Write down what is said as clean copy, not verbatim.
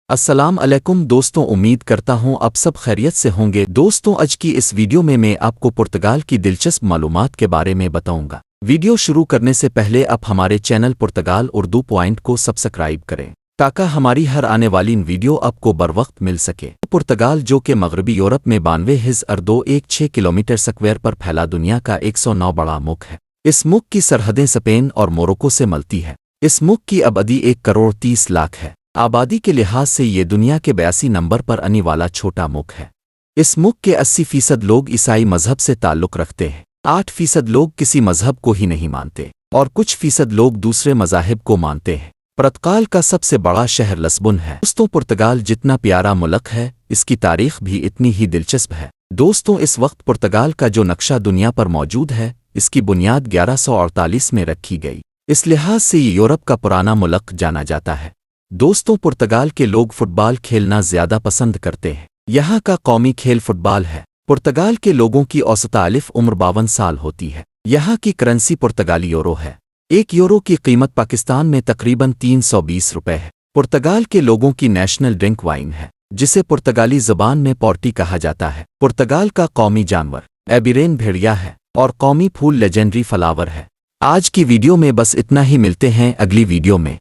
السلام علیکم دوستوں، امید کرتا ہوں آپ سب خیریت سے ہوں گے۔ دوستوں، آج کی اس ویڈیو میں آپ کو پرتگال کی دلچسپ معلومات کے بارے میں بتاؤں گا۔ ویڈیو شروع کرنے سے پہلے آپ ہمارے چینل پرتگال اردو پوائنٹ کو سبسکرائب کریں تاکہ ہماری ہر آنے والی ویڈیو آپ کو بروقت مل سکے۔ پرتگال، جو کہ مغربی یورپ میں 92,216 کلومیٹر سکوائر پر پھیلا دنیا کا 109 بڑا ملک ہے۔ اس ملک کی سرحدیں اسپین اور موروکو سے ملتی ہے۔ اس ملک کی آبادی 1,30,00,000 ہے۔ آبادی کے لحاظ سے یہ دنیا کے 82 نمبر پر آنے والا چھوٹا ملک ہے۔ اس ملک کے 80% لوگ عیسائی مذہب سے تعلق رکھتے ہیں، 8% لوگ کسی مذہب کو ہی نہیں مانتے، اور کچھ فیصد لوگ دوسرے مذاہب کو مانتے ہیں۔ پرتگال کا سب سے بڑا شہر لسبن ہے۔ دوستوں، پرتگال جتنا پیارا ملک ہے، اس کی تاریخ بھی اتنی ہی دلچسپ ہے۔ دوستوں، اس وقت پرتگال کا جو نقشہ دنیا پر موجود ہے، اس کی بنیاد 1148 میں رکھی گئی۔ اس لحاظ سے یہ یورپ کا پرانا ملک جانا جاتا ہے۔ دوستوں، پرتگال کے لوگ فٹ بال کھیلنا زیادہ پسند کرتے ہیں۔ یہاں کا قومی کھیل فٹ بال ہے۔ پرتگال کے لوگوں کی اوسط عمر 52 سال ہوتی ہے۔ یہاں کی کرنسی پرتگالی یورو ہے۔ 1 یورو کی قیمت پاکستان میں تقریباً 320 روپے ہے۔ پرتگال کے لوگوں کی نیشنل ڈرنک وائن ہے، جسے پرتگالی زبان میں پورٹی کہا جاتا ہے۔ پرتگال کا قومی جانور ایبیرین بھیڑیا ہے، اور قومی پھول لیجنڈری فلاور ہے۔ آج کی ویڈیو میں بس اتنا ہی، ملتے ہیں اگلی ویڈیو میں۔